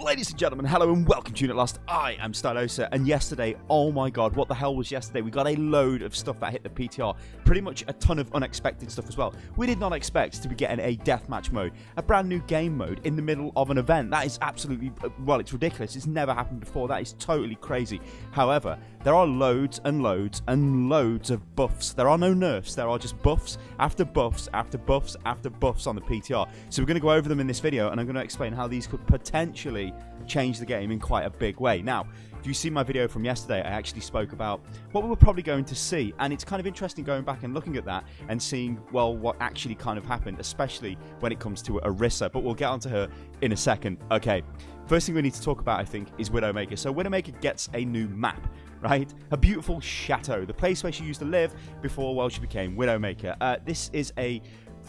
Ladies and gentlemen, hello and welcome to Unit Lost. I am Stylosa, and yesterday, oh my god, what the hell was yesterday? We got a load of stuff that hit the PTR, pretty much a ton of unexpected stuff as well. We did not expect to be getting a deathmatch mode, a brand new game mode in the middle of an event. That is absolutely, well, it's ridiculous. It's never happened before. That is totally crazy. However, there are loads and loads and loads of buffs. There are no nerfs. There are just buffs after buffs after buffs after buffs on the PTR. So we're going to go over them in this video, and I'm going to explain how these could potentially change the game in quite a big way. Now, if you see my video from yesterday, I actually spoke about what we were probably going to see, and it's kind of interesting going back and looking at that and seeing, well, what actually kind of happened, especially when it comes to Orisa, but we'll get onto her in a second. Okay, first thing we need to talk about, I think, is Widowmaker. So Widowmaker gets a new map, right? A beautiful chateau, the place where she used to live before, well, she became Widowmaker. This is a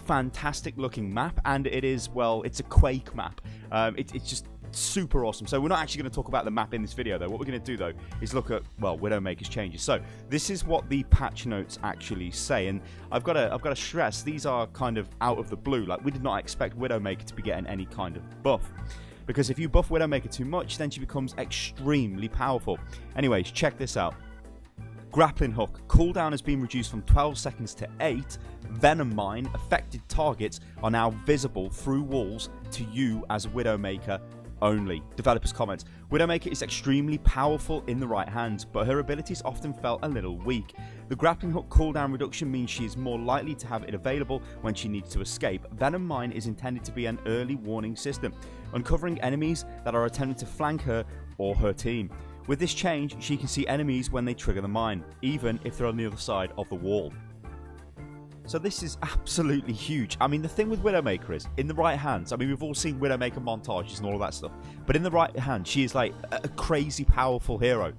fantastic looking map, and it is, well, it's a Quake map. It's just super awesome. So we're not actually going to talk about the map in this video, though. What we're going to do, though, is look at, well, Widowmaker's changes. So this is what the patch notes actually say, and I've got to stress, these are kind of out of the blue. Like, we did not expect Widowmaker to be getting any kind of buff, because if you buff Widowmaker too much, then she becomes extremely powerful. Anyways, check this out. Grappling hook cooldown has been reduced from 12 seconds to 8. Venom mine affected targets are now visible through walls to you as Widowmaker only. Developers comments: Widowmaker is extremely powerful in the right hands, but her abilities often felt a little weak. The grappling hook cooldown reduction means she is more likely to have it available when she needs to escape. Venom mine is intended to be an early warning system, uncovering enemies that are attempting to flank her or her team. With this change, she can see enemies when they trigger the mine, even if they're on the other side of the wall. So this is absolutely huge. I mean, the thing with Widowmaker is, in the right hands, I mean, we've all seen Widowmaker montages and all of that stuff, but in the right hand, she is like a crazy powerful hero.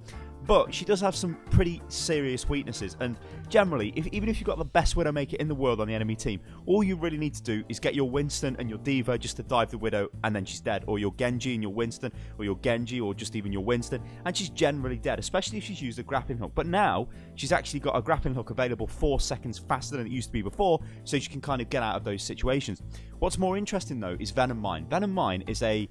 But she does have some pretty serious weaknesses, and generally, even if you've got the best Widowmaker in the world on the enemy team, all you really need to do is get your Winston and your Diva just to dive the Widow, and then she's dead. Or your Genji and your Winston, or your Genji, or just even your Winston, and she's generally dead, especially if she's used a grappling hook. But now, she's actually got a grappling hook available 4 seconds faster than it used to be before, so she can kind of get out of those situations. What's more interesting, though, is Venom Mine. Venom Mine is a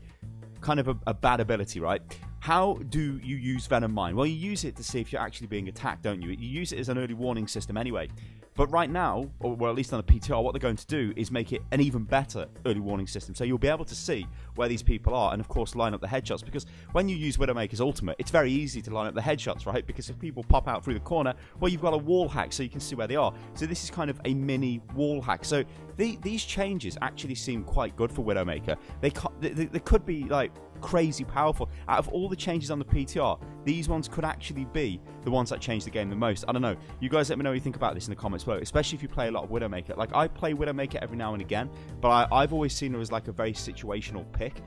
kind of a bad ability, right? How do you use Venom Mine? Well, you use it to see if you're actually being attacked, don't you? You use it as an early warning system anyway. But right now, or well, at least on the PTR, what they're going to do is make it an even better early warning system. So you'll be able to see where these people are, and of course line up the headshots. Because when you use Widowmaker's ultimate, it's very easy to line up the headshots, right? Because if people pop out through the corner, well, you've got a wall hack so you can see where they are. So this is kind of a mini wall hack. So these changes actually seem quite good for Widowmaker. They could be like crazy powerful. Out of all the changes on the PTR, these ones could actually be the ones that change the game the most. I don't know. You guys let me know what you think about this in the comments below, especially if you play a lot of Widowmaker. Like, I play Widowmaker every now and again, but I've always seen her as like a very situational pick.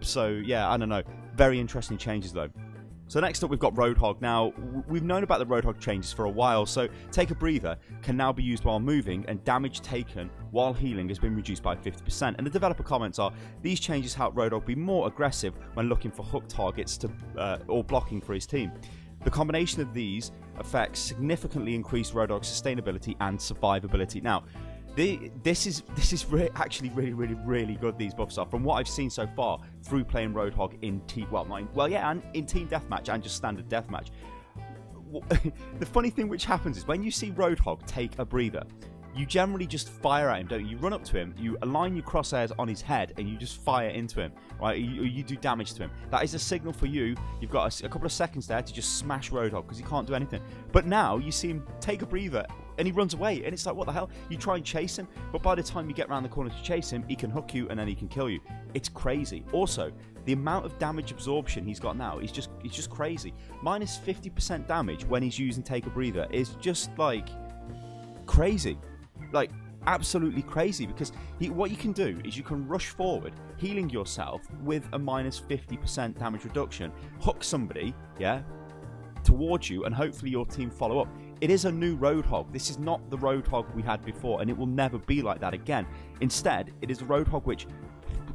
So yeah, I don't know. Very interesting changes though. So next up, we've got Roadhog. Now, we've known about the Roadhog changes for a while, so Take a Breather can now be used while moving, and damage taken while healing has been reduced by 50%. And the developer comments are, these changes help Roadhog be more aggressive when looking for hook targets or blocking for his team. The combination of these effects significantly increase Roadhog's sustainability and survivability. Now, this is actually really good. These buffs are, from what I've seen so far through playing Roadhog in team and in team deathmatch and just standard deathmatch. The funny thing which happens is when you see Roadhog take a breather, you generally just fire at him, don't you? You run up to him, you align your crosshairs on his head, and you just fire into him, right? You do damage to him. That is a signal for you. You've got a couple of seconds there to just smash Roadhog because he can't do anything. But now you see him take a breather, and he runs away, and it's like, what the hell? You try and chase him, but by the time you get around the corner to chase him, he can hook you, and then he can kill you. It's crazy. Also, the amount of damage absorption he's got now is just crazy. Minus 50% damage when he's using Take a Breather is just like crazy. Like, absolutely crazy, because what you can do is you can rush forward, healing yourself with a minus 50% damage reduction, hook somebody, yeah, towards you, and hopefully your team follow up. It is a new Roadhog. This is not the Roadhog we had before, and it will never be like that again. Instead, it is a Roadhog which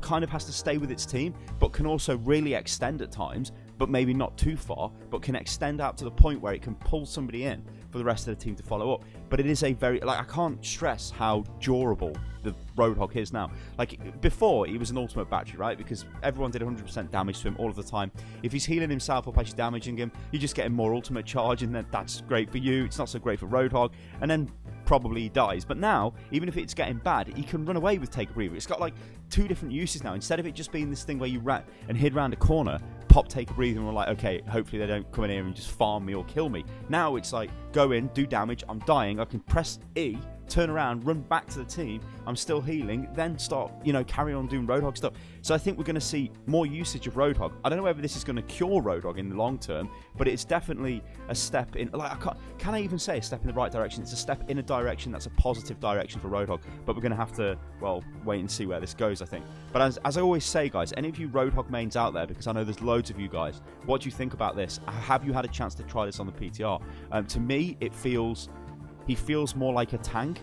kind of has to stay with its team, but can also really extend at times, but maybe not too far, but can extend out to the point where it can pull somebody in for the rest of the team to follow up. But it is a very, like, I can't stress how durable the Roadhog is now. Like, before, he was an ultimate battery, right? Because everyone did 100% damage to him all of the time. If he's healing himself up as you're damaging him, you're just getting more ultimate charge, and then that's great for you. It's not so great for Roadhog, and then probably he dies. But now, even if it's getting bad, he can run away with Take a Breather. It's got like 2 different uses now. Instead of it just being this thing where you ran and hid around a corner, pop Take a Breather, and we're like, okay, hopefully they don't come in here and just farm me or kill me. Now it's like, go in, do damage, I'm dying, I can press E, turn around, run back to the team, I'm still healing, then start, you know, carry on doing Roadhog stuff. So I think we're going to see more usage of Roadhog. I don't know whether this is going to cure Roadhog in the long term, but it's definitely a step in, like, can I even say a step in the right direction? It's a step in a direction that's a positive direction for Roadhog, but we're going to have to, well, wait and see where this goes, I think. But as I always say, guys, any of you Roadhog mains out there, because I know there's loads of you guys, what do you think about this? Have you had a chance to try this on the PTR? To me, he feels more like a tank,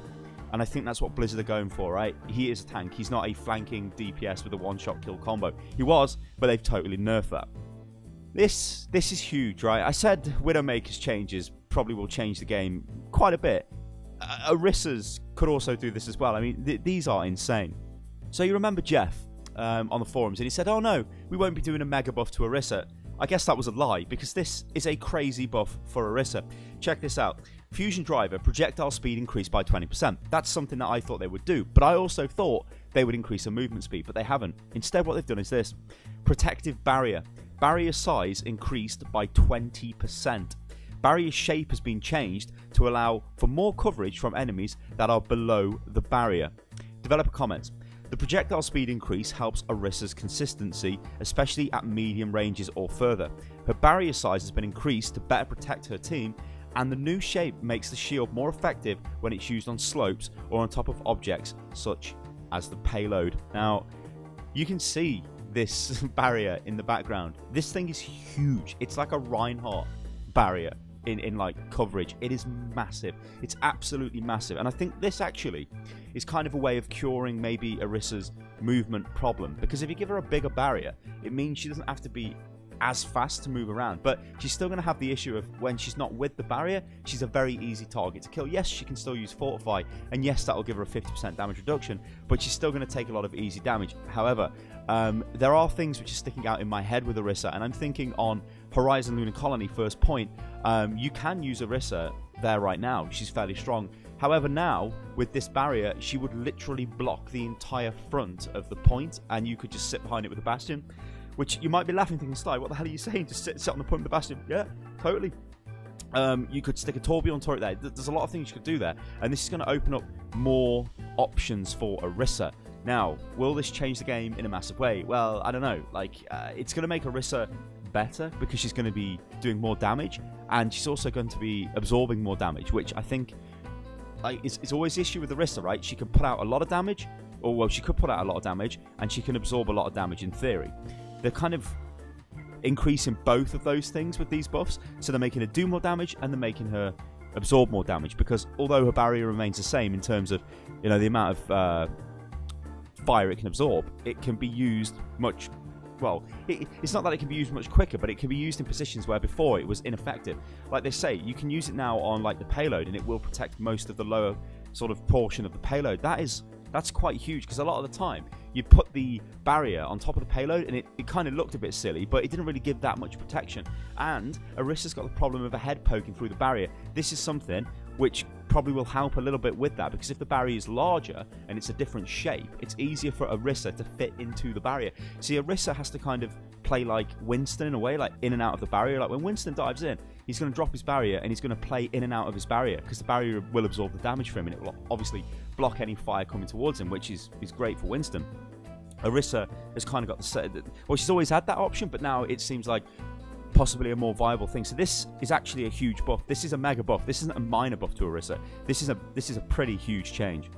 and I think that's what Blizzard are going for, right? He is a tank. He's not a flanking DPS with a one-shot kill combo. He was, but they've totally nerfed that. This is huge, right? I said Widowmaker's changes probably will change the game quite a bit. Orisa's could also do this as well. I mean, these are insane. So you remember Jeff on the forums, and he said, oh no, we won't be doing a mega buff to Orisa. I guess that was a lie, because this is a crazy buff for Orisa. Check this out. Fusion Driver, projectile speed increased by 20%. That's something that I thought they would do, but I also thought they would increase her movement speed, but they haven't. Instead, what they've done is this. Protective Barrier. Barrier size increased by 20%. Barrier shape has been changed to allow for more coverage from enemies that are below the barrier. Developer comments. The projectile speed increase helps Orisa's consistency, especially at medium ranges or further. Her barrier size has been increased to better protect her team, and the new shape makes the shield more effective when it's used on slopes or on top of objects such as the payload. Now, you can see this barrier in the background. This thing is huge. It's like a Reinhardt barrier in like coverage. It is massive. It's absolutely massive, and I think this actually is kind of a way of curing maybe Orisa's movement problem, because if you give her a bigger barrier, it means she doesn't have to be as fast to move around, but she's still going to have the issue of when she's not with the barrier, she's a very easy target to kill. Yes, she can still use Fortify, and yes, that'll give her a 50% damage reduction, but she's still going to take a lot of easy damage. However, there are things which are sticking out in my head with Orisa, and I'm thinking on Horizon Lunar Colony First Point, you can use Orisa there right now. She's fairly strong. However, now, with this barrier, she would literally block the entire front of the point, and you could just sit behind it with a Bastion. Which you might be laughing, thinking, Sly, what the hell are you saying? Just sit on the point of the Bastion. Yeah, totally. You could stick a Tourbillon turret there. There's a lot of things you could do there. And this is going to open up more options for Orisa. Now, will this change the game in a massive way? Well, I don't know. Like, it's going to make Orisa better because she's going to be doing more damage. And she's also going to be absorbing more damage, which I think it's always the issue with Orisa, right? She can put out a lot of damage. Or, well, she could put out a lot of damage. And she can absorb a lot of damage in theory. They're kind of increasing both of those things with these buffs, so they're making her do more damage and they're making her absorb more damage, because although her barrier remains the same in terms of, you know, the amount of fire it can absorb, it can be used much, well, it's not that it can be used much quicker, but it can be used in positions where before it was ineffective. Like they say, you can use it now on like the payload and it will protect most of the lower sort of portion of the payload. That's quite huge, because a lot of the time you put the barrier on top of the payload and it kind of looked a bit silly, but it didn't really give that much protection. And Orisa's got the problem of a head poking through the barrier. This is something which probably will help a little bit with that, because if the barrier is larger and it's a different shape, it's easier for Orisa to fit into the barrier. See, Orisa has to kind of play like Winston in a way, like in and out of the barrier. Like when Winston dives in, he's going to drop his barrier and he's going to play in and out of his barrier, because the barrier will absorb the damage for him and it will obviously block any fire coming towards him, which is great for Winston. Orisa has kind of got the, well, she's always had that option, but now it seems like possibly a more viable thing. So this is actually a huge buff. This is a mega buff. This isn't a minor buff to Orisa. This is a pretty huge change.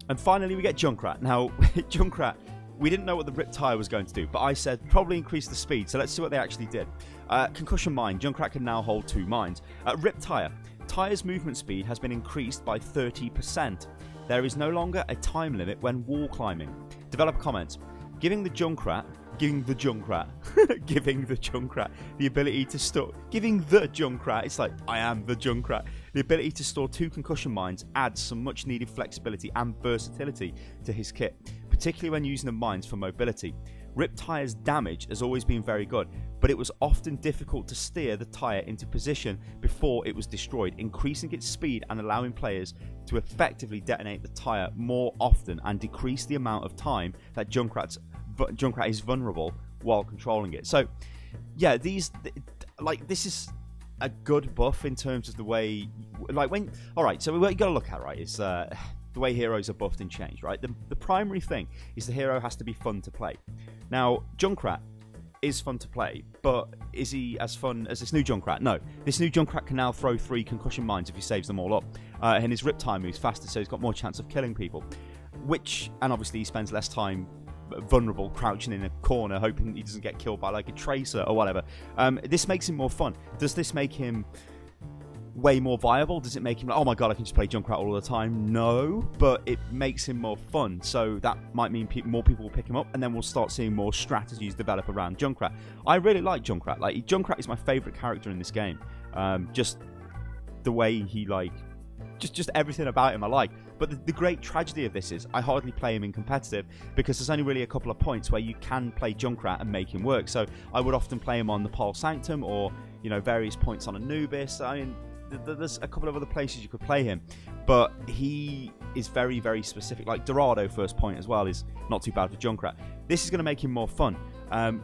And finally, we get Junkrat. Now, Junkrat, we didn't know what the Rip Tire was going to do, but I said probably increase the speed. So let's see what they actually did. Concussion Mine. Junkrat can now hold 2 mines. Rip Tire. Tire's movement speed has been increased by 30%. There is no longer a time limit when wall climbing. Developer comments. Giving the Junkrat giving the Junkrat, the ability to store, giving the Junkrat, it's like, I am the Junkrat, the ability to store 2 concussion mines adds some much needed flexibility and versatility to his kit, particularly when using the mines for mobility. Riptire's damage has always been very good, but it was often difficult to steer the tyre into position before it was destroyed, increasing its speed and allowing players to effectively detonate the tyre more often and decrease the amount of time that Junkrat is vulnerable while controlling it. So, yeah, this is a good buff in terms of the way, alright, so what you gotta look at, right, is the way heroes are buffed and changed, right? The primary thing is the hero has to be fun to play. Now, Junkrat is fun to play, but is he as fun as this new Junkrat? No. This new Junkrat can now throw 3 concussion mines if he saves them all up. And his Riptire moves faster, so he's got more chance of killing people. And obviously he spends less time vulnerable, crouching in a corner, hoping he doesn't get killed by like a tracer or whatever. This makes him more fun. Does this make him way more viable? Does it make him like, oh my god, I can just play Junkrat all the time? No, but it makes him more fun, so that might mean more people will pick him up, and then we'll start seeing more strategies develop around Junkrat. I really like Junkrat. Like, Junkrat is my favourite character in this game. Just the way he, like, just everything about him I like. But the great tragedy of this is I hardly play him in competitive because there's only really a couple of points where you can play Junkrat and make him work. So I would often play him on the Pole Sanctum or, you know, various points on Anubis. I mean, there's a couple of other places you could play him, but he is very, very specific. Like Dorado first point as well is not too bad for Junkrat. This is going to make him more fun.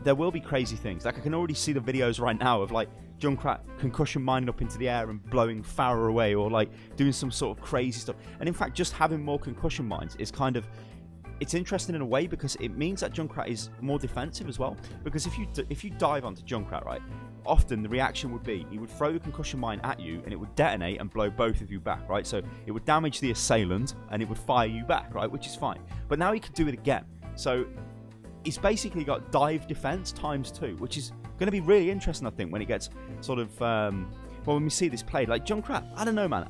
There will be crazy things. Like, I can already see the videos right now of like Junkrat concussion mining up into the air and blowing Farah away, or like doing some sort of crazy stuff. And in fact, just having more concussion mines is kind of, it's interesting in a way because it means that Junkrat is more defensive as well. Because if you dive onto Junkrat, right, often the reaction would be he would throw the concussion mine at you and it would detonate and blow both of you back, right? So it would damage the assailant and it would fire you back, right, which is fine. But now he can do it again. So he's basically got dive defense ×2, which is going to be really interesting, I think, when it gets sort of well, when we see this played. Like Junkrat, I don't know, man.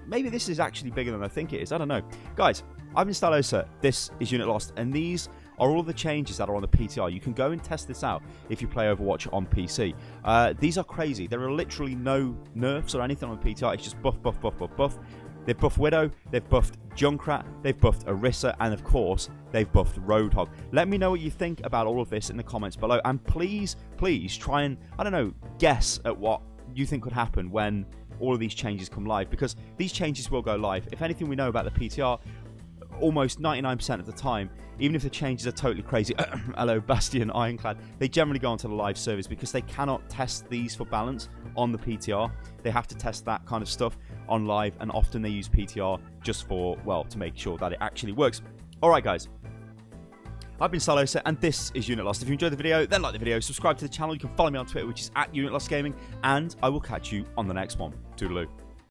Maybe this is actually bigger than I think it is. I don't know. Guys, I've been Stylosa. This is Unit Lost, and these are all the changes that are on the PTR. You can go and test this out if you play Overwatch on PC. These are crazy. There are literally no nerfs or anything on the PTR. It's just buff, buff, buff, buff, buff. They've buffed Widow, they've buffed Junkrat, they've buffed Orisa, and of course, they've buffed Roadhog. Let me know what you think about all of this in the comments below, and please, please try and, I don't know, guess at what you think could happen when all of these changes come live, because these changes will go live. If anything we know about the PTR, almost 99% of the time, even if the changes are totally crazy, hello Bastion, Ironclad, they generally go onto the live servers because they cannot test these for balance on the PTR. They have to test that kind of stuff on live, and often they use PTR just for, well, to make sure that it actually works. Alright guys, I've been Stylosa, and this is Unit Lost. If you enjoyed the video, then like the video, subscribe to the channel, you can follow me on Twitter, which is @UnitLostGaming, and I will catch you on the next one. Toodaloo.